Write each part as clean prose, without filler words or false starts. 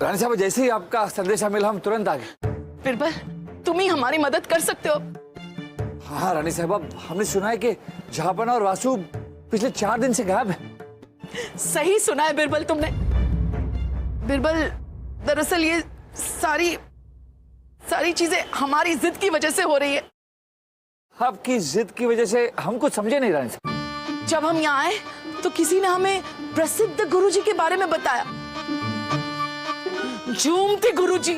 रानी साहब, जैसे ही आपका संदेशा मिला हम तुरंत आ गए। बिरबल, तुम ही हमारी मदद कर सकते हो। हाँ रानी साहब, हमने सुना है कि जहापना और वासु पिछले 4 दिन से गायब है। सही सुना है बिरबल तुमने। बिरबल, दरअसल ये सारी चीजें हमारी जिद की वजह से हो रही है। आपकी जिद की वजह से हम कुछ समझे नहीं रानी साहब। जब हम यहाँ आए तो किसी ने हमें प्रसिद्ध गुरुजी के बारे में बताया। झूमते गुरुजी।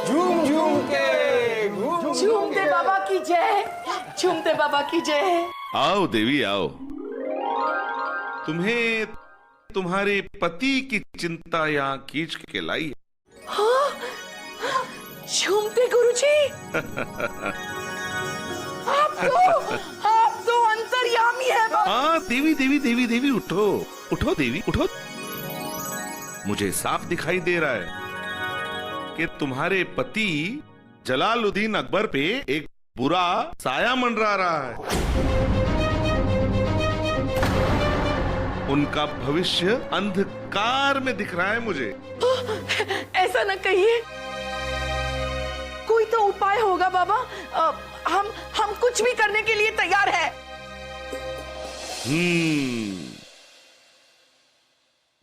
झूम झूम के झूमते बाबा की जय, झूमते बाबा की जय। आओ देवी आओ। तुम्हें तुम्हारे पति की चिंता यहाँ खींच के लाई है। हाँ, झूमते गुरुजी। आप तो अंतर्यामी है। हाँ देवी देवी देवी देवी, उठो उठो देवी उठो। मुझे साफ दिखाई दे रहा है कि तुम्हारे पति जलालुद्दीन अकबर पे एक बुरा साया मंडरा रहा है। उनका भविष्य अंधकार में दिख रहा है मुझे। ऐसा न कहिए, कोई तो उपाय होगा बाबा। हम कुछ भी करने के लिए तैयार है।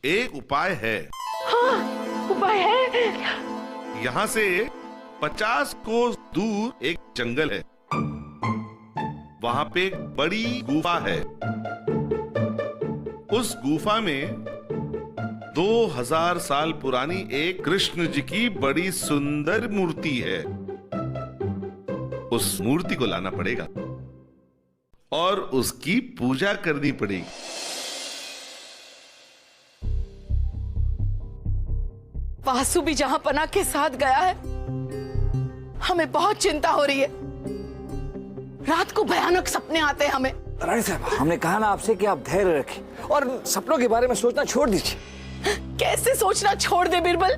एक उपाय है। हाँ, उपाय है। यहाँ से 50 कोस दूर एक जंगल है। वहां पे एक बड़ी गुफा है। उस गुफा में 2000 साल पुरानी एक कृष्ण जी की बड़ी सुंदर मूर्ति है। उस मूर्ति को लाना पड़ेगा और उसकी पूजा करनी पड़ेगी। वासु भी जहां पना के साथ गया है। हमें बहुत चिंता हो रही है। रात को भयानक सपने आते हैं हमें। रानी साहब, हमने कहा ना आपसे कि आप धैर्य रखें और सपनों के बारे में सोचना छोड़ दीजिए। कैसे सोचना छोड़ दे बिरबल?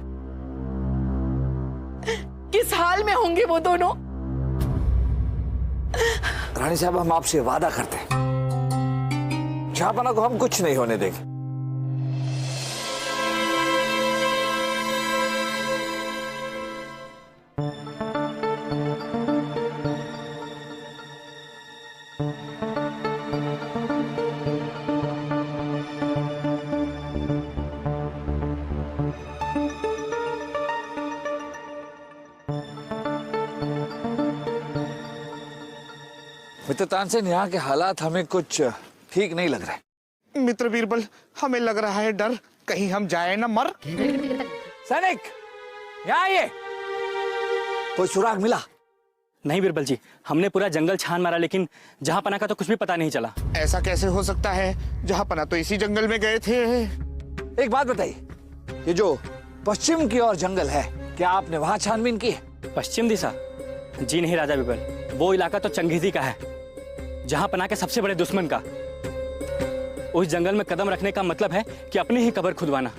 किस हाल में होंगे वो दोनों? रानी साहब, हम आपसे वादा करते हैं, जहापना को हम कुछ नहीं होने देंगे। मित्र तानसेन, यहाँ के हालात हमें कुछ ठीक नहीं लग रहे। मित्र बीरबल, हमें लग रहा है डर, कहीं हम जाए ना मर। सैनिक, यहाँ आइए। कोई सुराग मिला? नहीं बिरबल जी, हमने पूरा जंगल छान मारा लेकिन जहापना का तो कुछ भी पता नहीं चला। ऐसा कैसे हो सकता है? जहापना तो इसी जंगल में गए थे। एक बात बताइए, ये जो पश्चिम की ओर जंगल है, क्या आपने वहां छानबीन की है? पश्चिम दिशा? जी नहीं राजा बिरबल, वो इलाका तो चंगेजी का है, जहापना के सबसे बड़े दुश्मन का। उस जंगल में कदम रखने का मतलब है कि अपनी ही कब्र खुदवाना।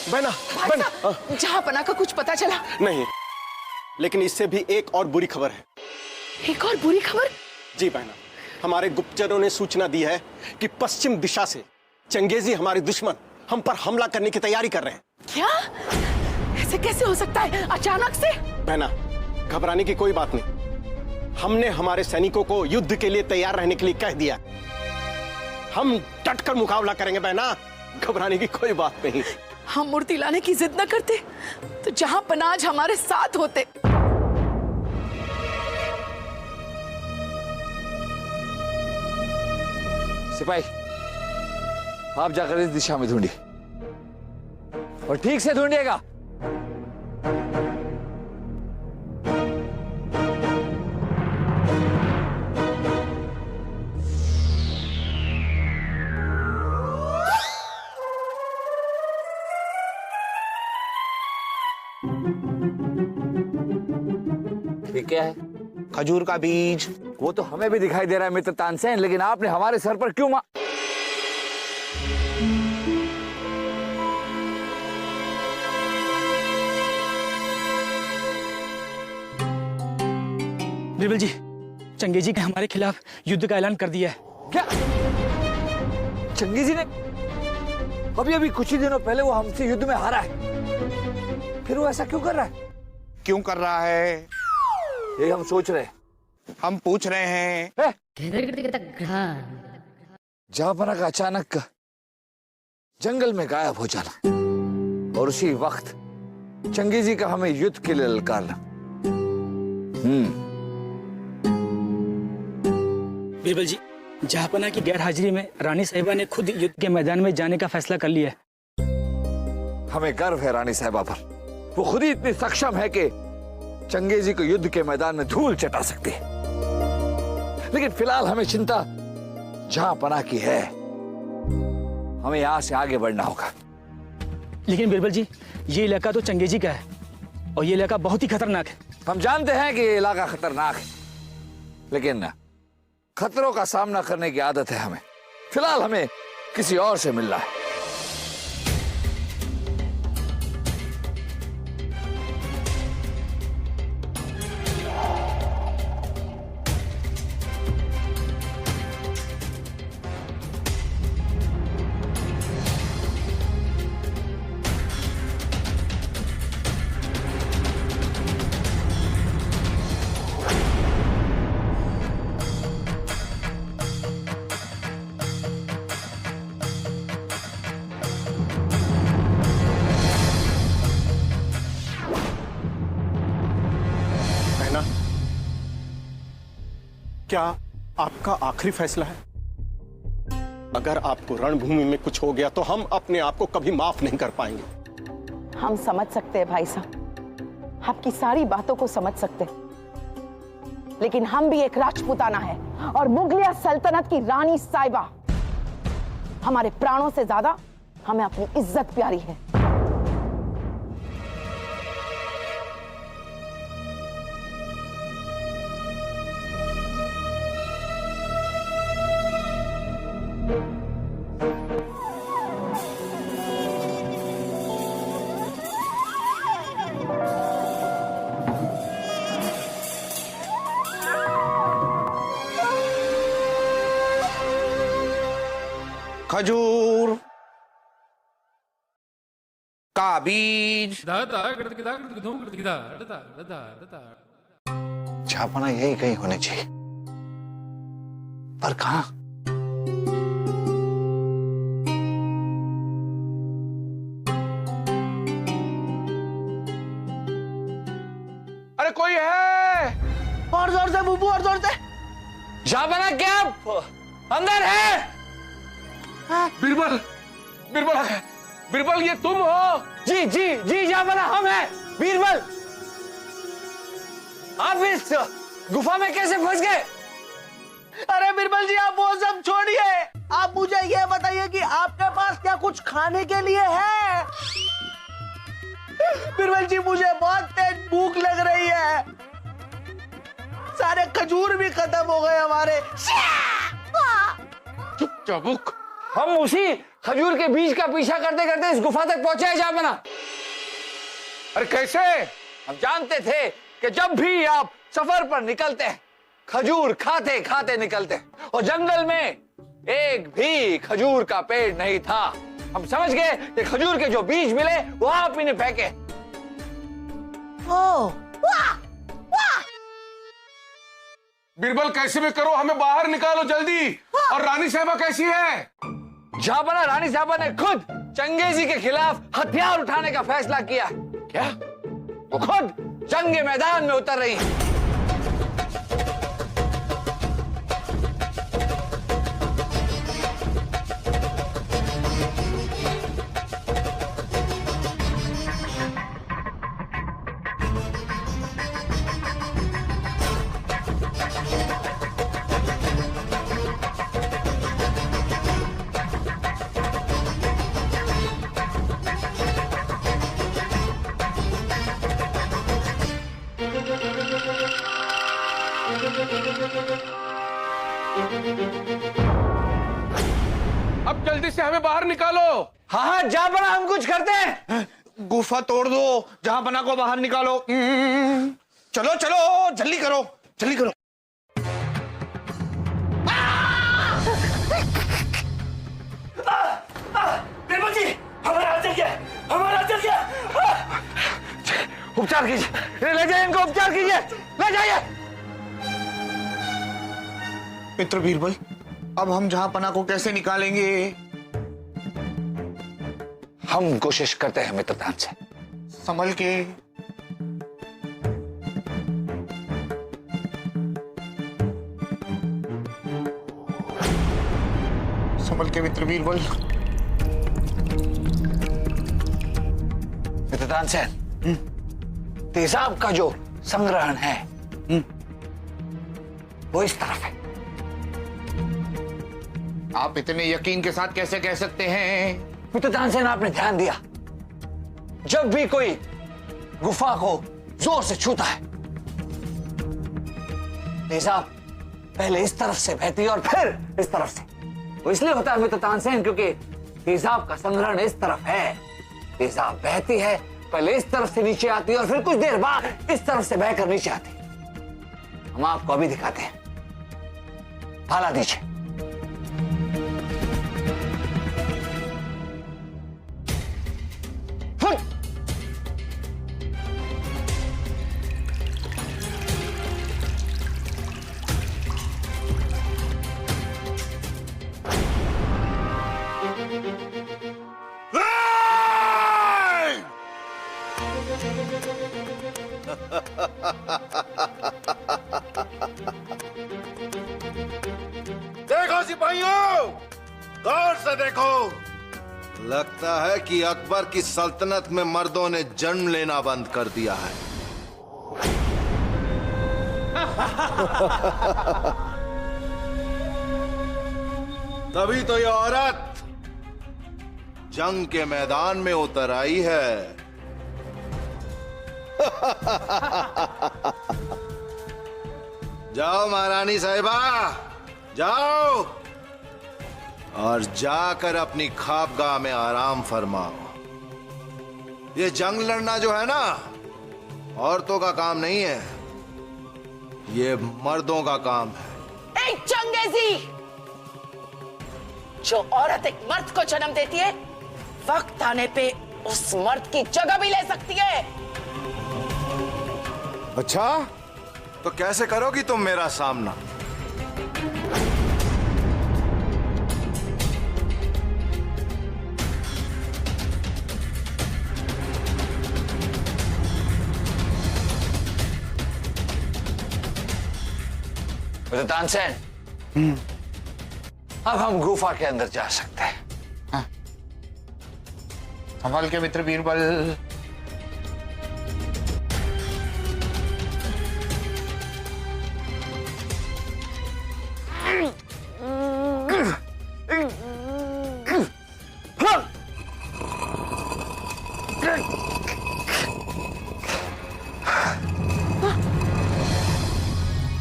बहना, जहापना का कुछ पता चला? नहीं, लेकिन इससे भी एक और बुरी खबर है। एक और बुरी खबर? जी बहना, हमारे गुप्तचरों ने सूचना दी है कि पश्चिम दिशा से चंगेजी हमारे दुश्मन हम पर हमला करने की तैयारी कर रहे हैं। क्या? ऐसे कैसे हो सकता है अचानक से? बहना, घबराने की कोई बात नहीं। हमने हमारे सैनिकों को युद्ध के लिए तैयार रहने के लिए कह दिया। हम डटकर मुकाबला करेंगे बहना, घबराने की कोई बात नहीं। हम मूर्ति लाने की जिद न करते तो जहापना आज हमारे साथ होते। सिपाही, आप जाकर इस दिशा में ढूंढिए और ठीक से ढूंढिएगा। ये क्या है? खजूर का बीज। वो तो हमें भी दिखाई दे रहा है मित्र तानसेन, लेकिन आपने हमारे सर पर क्यों बिरबल जी, चंगेजी ने हमारे खिलाफ युद्ध का ऐलान कर दिया है। क्या? चंगेजी ने? अभी अभी कुछ ही दिनों पहले वो हमसे युद्ध में हारा है, फिर वो ऐसा क्यों कर रहा है? क्यों कर रहा है? यही हम सोच रहे हैं। हम पूछ रहे हैं। जहांपना का अचानक जंगल में गायब हो जाना और उसी वक्त चंगेजी का हमें युद्ध के लिए ललकारना। बीरबल जी, जहांपना की गैर हाजिरी में रानी साहिबा ने खुद युद्ध के मैदान में जाने का फैसला कर लिया है। हमें गर्व है रानी साहिबा पर। वो खुद ही इतनी सक्षम है कि चंगेजी को युद्ध के मैदान में धूल चटा सकती है। लेकिन फिलहाल हमें चिंता जहांपना की है। हमें यहां से आगे बढ़ना होगा। लेकिन बीरबल जी, ये इलाका तो चंगेजी का है और ये इलाका बहुत ही खतरनाक है। हम जानते हैं कि ये इलाका खतरनाक है, लेकिन खतरों का सामना करने की आदत है हमें। फिलहाल हमें किसी और से मिलना है। बहना, क्या आपका आखिरी फैसला है? अगर आपको रणभूमि में कुछ हो गया तो हम अपने आप को कभी माफ नहीं कर पाएंगे। हम समझ सकते हैं भाई साहब, आपकी सारी बातों को समझ सकते हैं, लेकिन हम भी एक राजपूताना है और मुगलिया सल्तनत की रानी साहिबा हमारे प्राणों से ज्यादा हमें अपनी इज्जत प्यारी है। खजूर का बीज। छापना यही कहीं होने चाहिए, पर कहां? अरे कोई है? और जोर से बुबू, और जोर से। जहांपना क्या अंदर है? बीरबल, बीरबल, बीरबल, ये तुम हो? जी जी जी जहांपना हम हैं। बीरबल, आप इस गुफा में कैसे फंस गए? अरे बिरबल जी, आप वो सब छोड़िए, आप मुझे ये बताइए कि आपके पास क्या कुछ खाने के लिए है? बिरबल जी, मुझे बहुत तेज भूख लग रही है। सारे खजूर भी खत्म हो गए हमारे। चुप चाबुक। हम उसी खजूर के बीज का पीछा करते करते इस गुफा तक पहुंचे हैं जहांपना। अरे कैसे? हम जानते थे कि जब भी आप सफर पर निकलते हैं खजूर खाते खाते निकलते हैं, और जंगल में एक भी खजूर का पेड़ नहीं था। हम समझ गए कि खजूर के जो बीज मिले वो आप ही ने फेंके। बीरबल, कैसे भी करो, हमें बाहर निकालो जल्दी। और रानी साहिबा कैसी है? जहांपना रानी साहिबा ने खुद चंगेजी के खिलाफ हथियार उठाने का फैसला किया। क्या? वो खुद जंग के मैदान में उतर रही है। अब जल्दी से हमें बाहर निकालो। हाँ हाँ जहांपना, हम कुछ करते हैं। गुफा तोड़ दो, जहांपना को बाहर निकालो। चलो चलो, जल्दी करो, जल्दी करो। बिरबल जी, चल गया, हमारा चल गया। उपचार कीजिए, ले जाइए इनको, उपचार कीजिए, ले जाइए। मित्र बीरबल, अब हम जहां पना को कैसे निकालेंगे? हम कोशिश करते हैं मित्रदान से। संभल के। संभल के मित्र बीरबल। मित्रदान से तेजाब का जो संग्रहण है वो इस तरफ है। आप इतने यकीन के साथ कैसे कह सकते हैं? मित्रदान सेन, आपने ध्यान दिया, जब भी कोई गुफा को जोर से छूता है तेजाब पहले इस तरफ से बहती है और फिर इस तरफ से। वो इसलिए होता है मित्रदान सेन क्योंकि तेजाब का संग्रहण इस तरफ है। तेजाब बहती है, पहले इस तरफ से नीचे आती है और फिर कुछ देर बाद इस तरफ से बहकर नीचे आती है। हम आपको अभी दिखाते हैं, भाला दीजिए। देखो सिपाहियों, गौर से देखो। लगता है कि अकबर की सल्तनत में मर्दों ने जन्म लेना बंद कर दिया है। तभी तो ये औरत जंग के मैदान में उतर आई है। जाओ महारानी साहिबा, जाओ और जाकर अपनी खाबगाह में आराम फरमाओ। ये जंग लड़ना जो है ना, औरतों का काम नहीं है, ये मर्दों का काम है। एक चंगेजी, जो औरत एक मर्द को जन्म देती है, वक्त आने पे उस मर्द की जगह भी ले सकती है। अच्छा, तो कैसे करोगी तुम मेरा सामना? तानसेन, अब हम गुफा के अंदर जा सकते हैं। हाँ? संभल के मित्र बीरबल।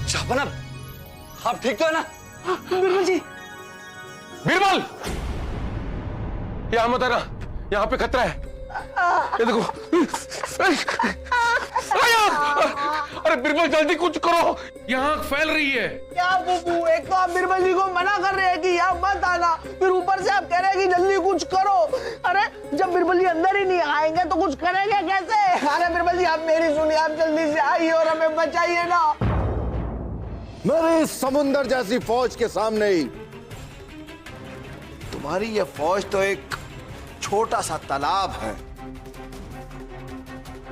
शाहपना, आप ठीक तो है ना? बिरबल जी, बीरबल, यहाँ मत आना, यहाँ पे खतरा है। ये देखो। अरे बीरबल, जल्दी कुछ करो, यहाँ आग फैल रही है। क्या बुबू, एक तो आप बिरबल जी को मना कर रहे हैं कि यहाँ मत आना, फिर ऊपर से आप कह रहे हैं कि जल्दी कुछ करो। अरे जब बिरबल जी अंदर ही नहीं आएंगे तो कुछ करेंगे कैसे? अरे बिरबल जी, आप मेरी सुनिए, आप जल्दी से आइए और हमें बचाइए ना। मेरी समुंदर जैसी फौज के सामने ही तुम्हारी ये फौज तो एक छोटा सा तालाब है।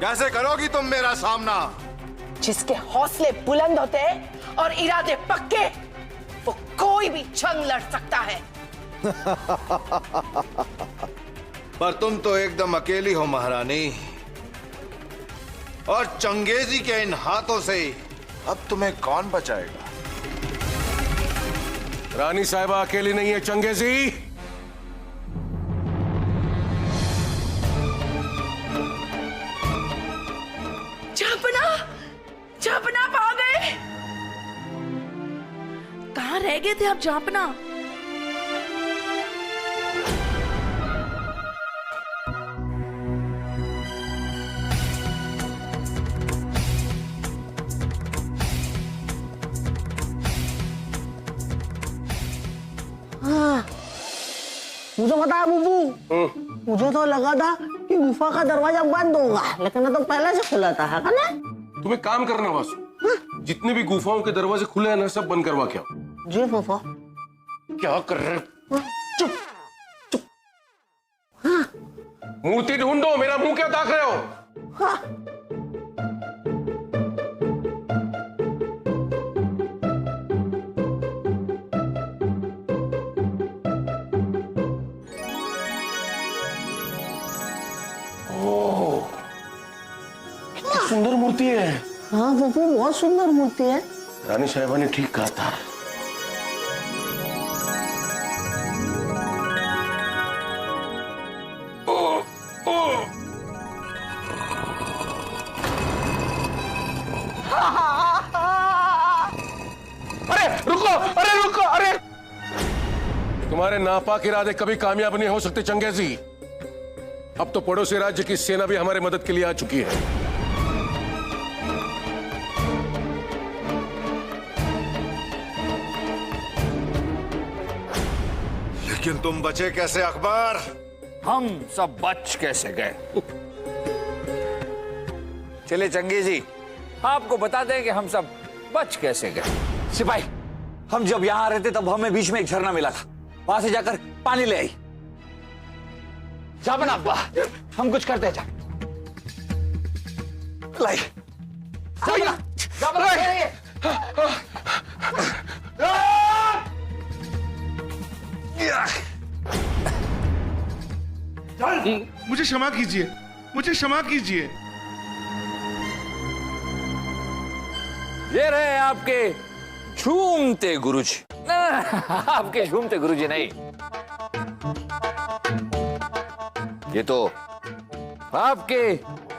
कैसे करोगी तुम मेरा सामना? जिसके हौसले बुलंद होते हैं और इरादे पक्के, वो कोई भी जंग लड़ सकता है। पर तुम तो एकदम अकेली हो महारानी, और चंगेजी के इन हाथों से अब तुम्हें कौन बचाएगा? रानी साहिबा अकेली नहीं है चंगेजी। जापना आप आ गए? कहाँ रह गए थे आप जापना? तुझे पता है बुब्बू, मुझे तो लगा था कि गुफा का दरवाजा बंद होगा, लेकिन ये तो पहले से खुला था, है ना? तुम एक काम करना वासु, जितने भी गुफाओं के दरवाजे खुले हैं ना, सब बंद करवा के आओ। जी फूफा। क्या कर रहे हो? चुप चुप। मूर्ति ढूंढो, मेरा मुंह क्या ताक रहे हो? सुंदर मूर्ति है। हाँ फूफू, बहुत सुंदर मूर्ति है। रानी साहिबा ने ठीक कहा था। अरे रुको, अरे तुम्हारे नापाक इरादे कभी कामयाब नहीं हो सकते चंगेजी। अब तो पड़ोसी राज्य की सेना भी हमारे मदद के लिए आ चुकी है। लेकिन तुम बचे कैसे अकबर? हम सब बच कैसे गए? चले चंगेजी, आपको बताते हैं कि हम सब बच कैसे गए। सिपाही, हम जब यहां रहते तब हमें बीच में एक झरना मिला था, वहां से जाकर पानी ले आई। जा बना अब्बा, हम कुछ करते जा। लाई जा बना, मुझे क्षमा कीजिए, मुझे क्षमा कीजिए। ये रहे आपके झूमते गुरुजी। आपके झूमते गुरुजी नहीं, ये तो आपके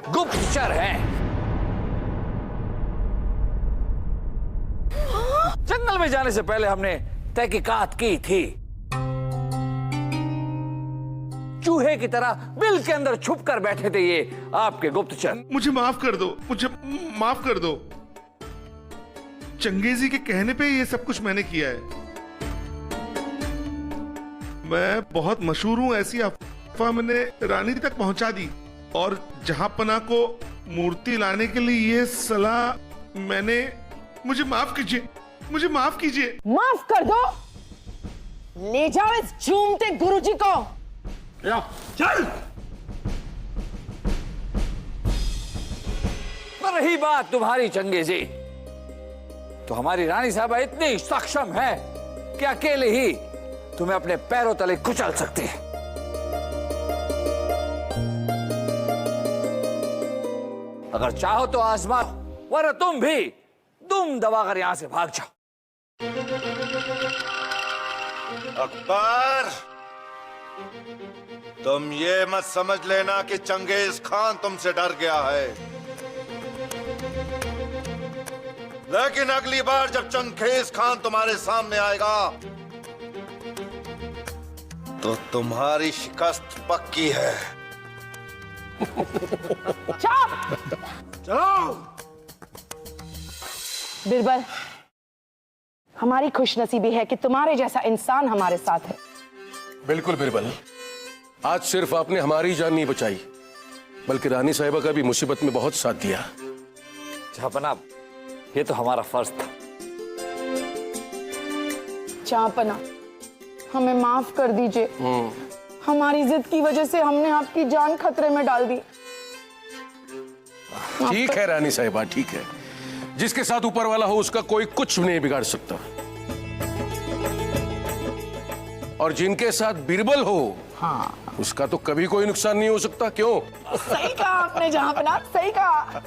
गुप्तचर हैं। जंगल में जाने से पहले हमने तहकीकात की थी। चूहे की तरह बिल के अंदर छुप कर बैठे थे ये आपके गुप्तचर। मुझे माफ कर दो, मुझे माफ कर दो। चंगेजी के कहने पे ये सब कुछ मैंने किया है। मैं बहुत मशहूर हूं, ऐसी अफवाह मैंने रानी तक पहुंचा दी, और जहांपना को मूर्ति लाने के लिए ये सलाह मैंने। मुझे माफ कीजिए, मुझे माफ कीजिए। माफ कर दो, ले जाओ इस झूमते गुरुजी को। चल। पर रही बात तुम्हारी चंगेजी, तो हमारी रानी साहबा इतनी सक्षम है कि अकेले ही तुम्हें अपने पैरों तले कुचल सकती है। अगर चाहो तो आजमाओ, वरना तुम भी दुम दबाकर यहां से भाग जाओ। अकबर, तुम ये मत समझ लेना कि चंगेज खान तुमसे डर गया है, लेकिन अगली बार जब चंगेज खान तुम्हारे सामने आएगा तो तुम्हारी शिकस्त पक्की है। चलो बिरबल, हमारी खुशनसीबी है कि तुम्हारे जैसा इंसान हमारे साथ है। बिल्कुल बिरबल, आज सिर्फ आपने हमारी जान नहीं बचाई, बल्कि रानी साहिबा का भी मुसीबत में बहुत साथ दिया। जहांपना, ये तो हमारा फर्ज था। जहांपना, हमें माफ कर दीजिए। हमारी जिद की वजह से हमने आपकी जान खतरे में डाल दी। ठीक है रानी साहिबा, ठीक है। जिसके साथ ऊपर वाला हो उसका कोई कुछ नहीं बिगाड़ सकता, और जिनके साथ बिरबल हो, हाँ, उसका तो कभी कोई नुकसान नहीं हो सकता। क्यों? सही कहा आपने जहांपना, सही कहा।